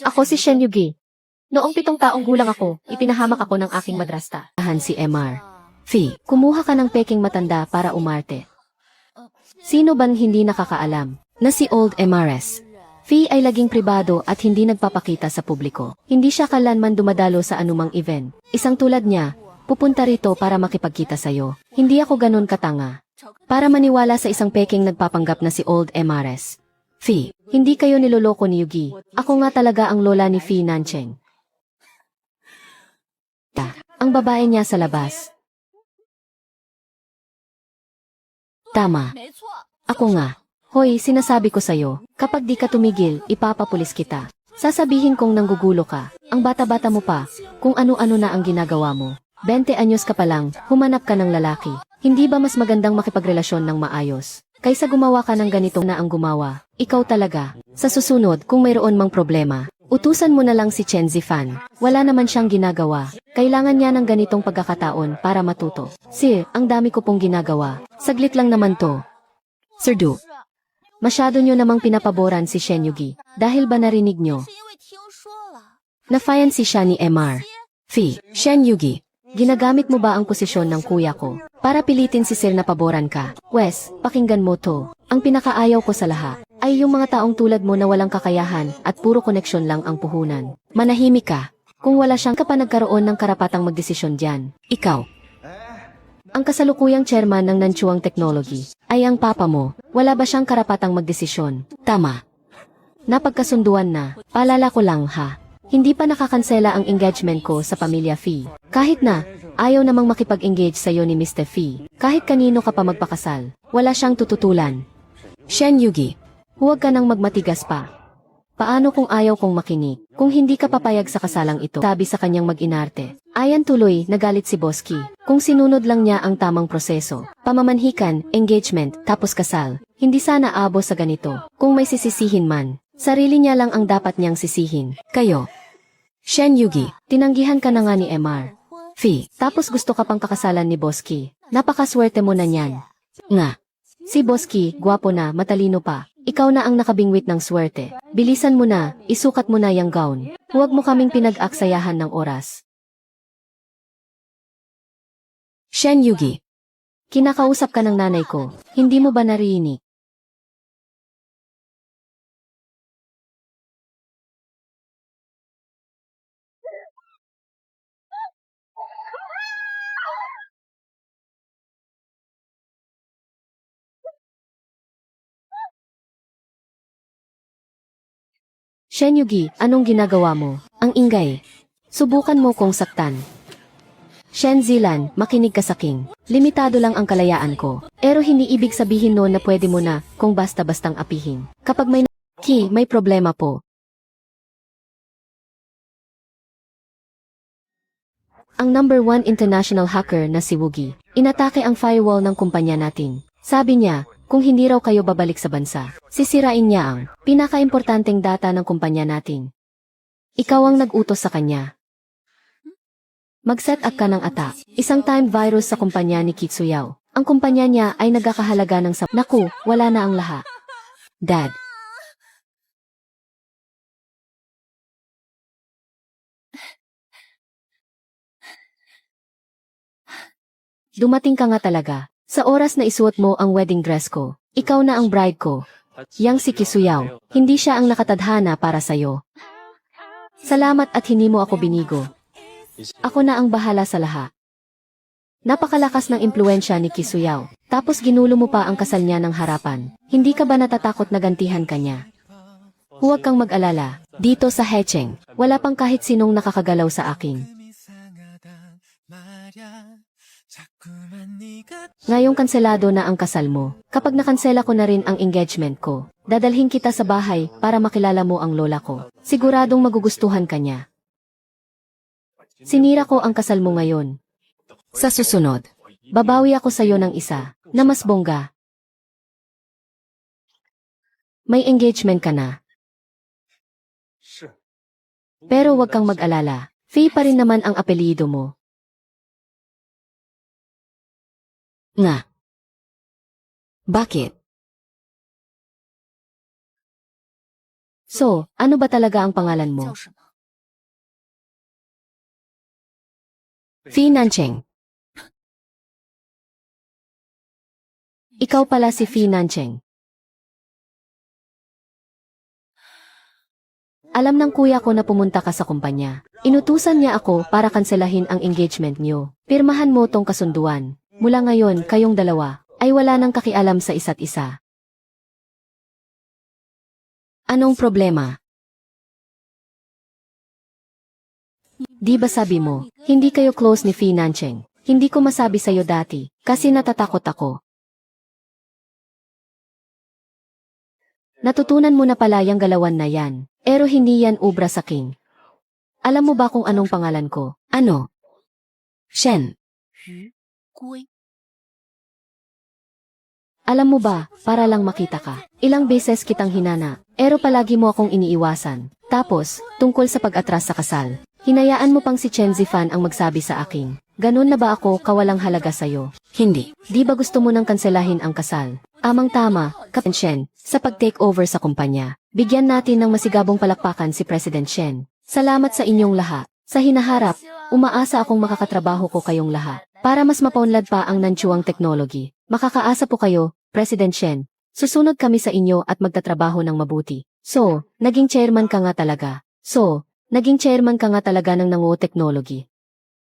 Ako si Shen Yugi. Noong 7 taong gulang ako, ipinahamak ako ng aking madrasta. Si MR. Fee, kumuha ka ng peking matanda para umarte. Sino bang hindi nakakaalam na si Old MRS? Fee ay laging pribado at hindi nagpapakita sa publiko. Hindi siya kailanman dumadalo sa anumang event. Isang tulad niya, pupunta rito para makipagkita sa'yo. Hindi ako ganun katanga. Para maniwala sa isang peking nagpapanggap na si Old MRS. Fee, hindi kayo niloloko ni Yugi. Ako nga talaga ang lola ni Fee Nancheng. Ang babae niya sa labas. Tama. Ako nga. Hoy, sinasabi ko sa'yo, kapag di ka tumigil, ipapapulis kita. Sasabihin kong nanggugulo ka, ang bata-bata mo pa, kung ano-ano na ang ginagawa mo. 20 anyos ka pa lang, humanap ka ng lalaki. Hindi ba mas magandang makipagrelasyon ng maayos? Kaysa gumawa ka ng ganito na ang gumawa, ikaw talaga. Sa susunod, kung mayroon mang problema, utusan mo na lang si Chen Zifan. Wala naman siyang ginagawa. Kailangan niya ng ganitong pagkakataon para matuto. Sir, ang dami ko pong ginagawa. Saglit lang naman to. Sir Du. Masyado nyo namang pinapaboran si Shen Yugi. Dahil ba narinig nyo? Na-fiancé siya ni MR. Fee, Shen Yugi. Ginagamit mo ba ang posisyon ng kuya ko para pilitin si Sir na paboran ka? Wes, pakinggan mo to. Ang pinakaayaw ko sa lahat ay yung mga taong tulad mo na walang kakayahan at puro koneksyon lang ang puhunan. Manahimik ka. Kung wala siyang ka pa nagkaroon ng karapatang magdesisyon dyan. Ikaw. Ang kasalukuyang chairman ng Nanchuang Technology ay ang papa mo. Wala ba siyang karapatang magdesisyon? Tama. Napagkasunduan na. Paalala ko lang ha. Hindi pa nakakansela ang engagement ko sa pamilya Fee. Kahit na, ayaw namang makipag-engage sa'yo ni Mr. Fee. Kahit kanino ka pa magpakasal, wala siyang tututulan. Shen Yugi, huwag ka nang magmatigas pa. Paano kung ayaw kong makinig? Kung hindi ka papayag sa kasalang ito, sabi sa kanyang mag-inarte. Ayan tuloy, nagalit si Boski. Kung sinunod lang niya ang tamang proseso, pamamanhikan, engagement, tapos kasal, hindi sana abo sa ganito. Kung may sisisihin man, sarili niya lang ang dapat niyang sisihin. Kayo. Shen Yugi, tinanggihan ka na nga ni MR. Fee, tapos gusto ka pang kakasalan ni Boski. Napakaswerte mo na niyan. Nga. Si Boski, gwapo na, matalino pa. Ikaw na ang nakabingwit ng swerte. Bilisan mo na, isukat mo na yung gown. Huwag mo kaming pinag-aksayahan ng oras. Shen Yugi. Kinakausap ka ng nanay ko, hindi mo ba narinig? Shen Yugi, anong ginagawa mo? Ang ingay. Subukan mo kong saktan. Shen Zilan, makinig ka sa king. Limitado lang ang kalayaan ko. Pero hindi ibig sabihin noon na pwede mo na, kung basta-bastang apihin. Kapag may problema po. Ang #1 international hacker na si Wugi, inatake ang firewall ng kumpanya natin. Sabi niya, kung hindi raw kayo babalik sa bansa, sisirain niya ang pinakaimportanteng data ng kumpanya natin. Ikaw ang nag-utos sa kanya. Mag-set up ka ng attack, isang time virus sa kumpanya ni Kitsuyao. Ang kumpanya niya ay nagkakahalaga ng Naku, wala na ang lahat. Dad. Dumating ka nga talaga. Sa oras na isuot mo ang wedding dress ko, ikaw na ang bride ko. Yang si Kisuyao, hindi siya ang nakatadhana para sa'yo. Salamat at hindi mo ako binigo. Ako na ang bahala sa lahat. Napakalakas ng impluensya ni Kisuyao, tapos ginulo mo pa ang kasal niya ng harapan. Hindi ka ba natatakot na gantihan ka niya? Huwag kang mag-alala, dito sa Hecheng, wala pang kahit sinong nakakagalaw sa akin. Ngayong kanselado na ang kasal mo, kapag nakansela ko na rin ang engagement ko, dadalhin kita sa bahay para makilala mo ang lola ko. Siguradong magugustuhan ka niya. Sinira ko ang kasal mo ngayon. Sa susunod, babawi ako sa'yo ng isa, na mas bongga. May engagement ka na. Pero wag kang mag-alala, Fei pa rin naman ang apelyido mo. Nga. Bakit? So, ano ba talaga ang pangalan mo? 叫什么？ Fee Nancheng. Ikaw pala si Fee Nancheng. Alam ng kuya ko na pumunta ka sa kumpanya. Inutusan niya ako para kanselahin ang engagement niyo. Pirmahan mo tong kasunduan. Mula ngayon, kayong dalawa ay wala nang kakialam sa isa't isa. Anong problema? Di ba sabi mo, hindi kayo close ni Fee Nancheng? Hindi ko masabi sa'yo dati, kasi natatakot ako. Natutunan mo na pala yung galawan na yan, pero hindi yan ubra sa king. Alam mo ba kung anong pangalan ko? Ano? Shen. 鱼龟 Alam mo ba, para lang makita ka. Ilang beses kitang hinana, pero palagi mo akong iniiwasan. Tapos, tungkol sa pag-atras sa kasal, hinayaan mo pang si Chen Zifan ang magsabi sa akin. Ganun na ba ako kawalang halaga sa'yo? Hindi. Di ba gusto mo nang kanselahin ang kasal? Amang-tama, Captain Shen, sa pag-take over sa kumpanya. Bigyan natin ng masigabong palakpakan si President Shen. Salamat sa inyong lahat. Sa hinaharap, umaasa akong makakatrabaho ko kayong lahat. Para mas mapaunlad pa ang nanchuang technology. Makakaasa po kayo, President Shen. Susunod kami sa inyo at magtatrabaho ng mabuti. So, naging chairman ka nga talaga. Ng nango-technology.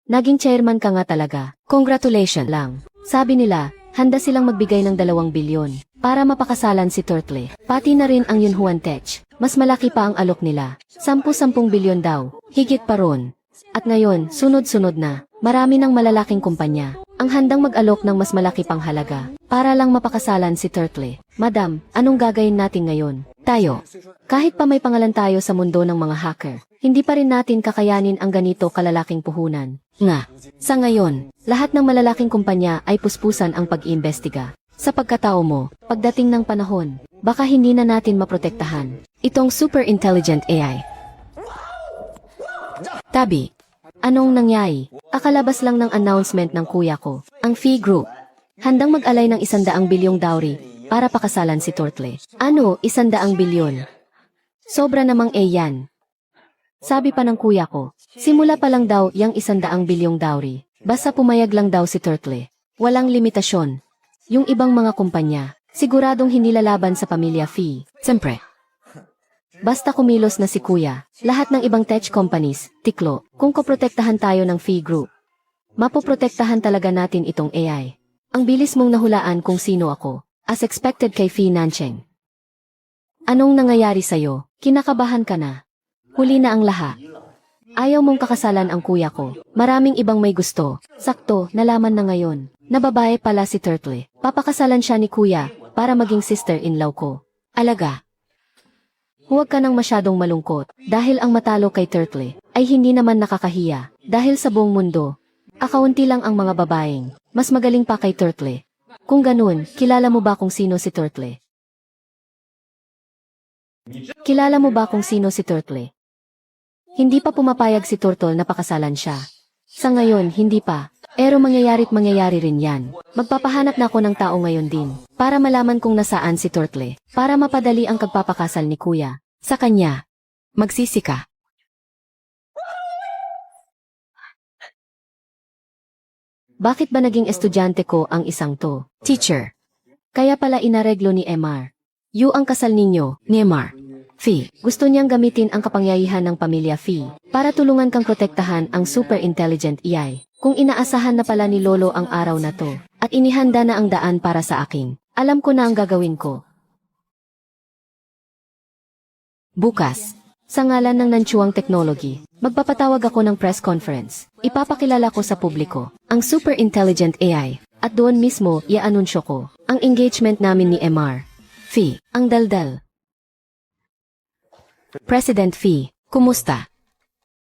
Naging chairman ka nga talaga. Congratulations lang. Sabi nila, handa silang magbigay ng 2 bilyon para mapakasalan si Turtle. Pati na rin ang Yunhuan Tech. Mas malaki pa ang alok nila. 10 bilyon daw. Higit pa ron. At ngayon, sunod-sunod na. Marami ng malalaking kumpanya ang handang mag-alok ng mas malaki pang halaga para lang mapakasalan si Turtle. Madam, anong gagawin natin ngayon? Tayo. Kahit pa may pangalan tayo sa mundo ng mga hacker, hindi pa rin natin kakayanin ang ganito kalalaking puhunan. Nga. Sa ngayon, lahat ng malalaking kumpanya ay puspusan ang pag-iimbestiga. Sa pagkatao mo, pagdating ng panahon, baka hindi na natin maprotektahan itong super intelligent AI. Tabi. Anong nangyari? Akalabas lang ng announcement ng kuya ko, ang Fee Group. Handang mag-alay ng 100 bilyong dowry para pakasalan si Turtle. Ano, 100 bilyon? Sobra namang yan. Sabi pa ng kuya ko, simula pa lang daw yung 100 bilyong dowry. Basta pumayag lang daw si Turtle. Walang limitasyon. Yung ibang mga kumpanya, siguradong hindi lalaban sa pamilya Fee. Siyempre. Basta kumilos na si kuya, lahat ng ibang tech companies, tiklo, kung koprotektahan tayo ng Fee Group. Mapoprotektahan talaga natin itong AI. Ang bilis mong nahulaan kung sino ako, as expected kay Fee Nancheng. Anong nangyayari sa'yo? Kinakabahan ka na. Huli na ang lahat. Ayaw mong kakasalan ang kuya ko. Maraming ibang may gusto. Sakto, nalaman na ngayon. Na babae pala si Turtle. Papakasalan siya ni kuya para maging sister-in-law ko. Alaga. Huwag ka nang masyadong malungkot dahil ang matalo kay Turtle ay hindi naman nakakahiya dahil sa buong mundo. Akaunti lang ang mga babaeng mas magaling pa kay Turtle. Kung ganun, kilala mo ba kung sino si Turtle? Kilala mo ba kung sino si Turtle? Hindi pa pumapayag si Turtle na pakasalan siya. Sa ngayon, hindi pa. Pero mangyayari rin yan. Magpapahanap na ako ng tao ngayon din, para malaman kung nasaan si Turtle, para mapadali ang pagpapakasal ni kuya. Sa kanya, magsisi ka. Bakit ba naging estudyante ko ang isang to? Teacher. Kaya pala inareglo ni MR. Ang kasal ninyo, ni MR. Fee, gusto niyang gamitin ang kapangyarihan ng pamilya Fee para tulungan kang protektahan ang super intelligent AI. Kung inaasahan na pala ni Lolo ang araw na to, at inihanda na ang daan para sa akin, alam ko na ang gagawin ko. Bukas, sa ngalan ng nanchuang technology, magpapatawag ako ng press conference. Ipapakilala ko sa publiko ang super intelligent AI, at doon mismo i-anunsyo ko ang engagement namin ni MR. Fee, ang daldal. President Fee, kumusta?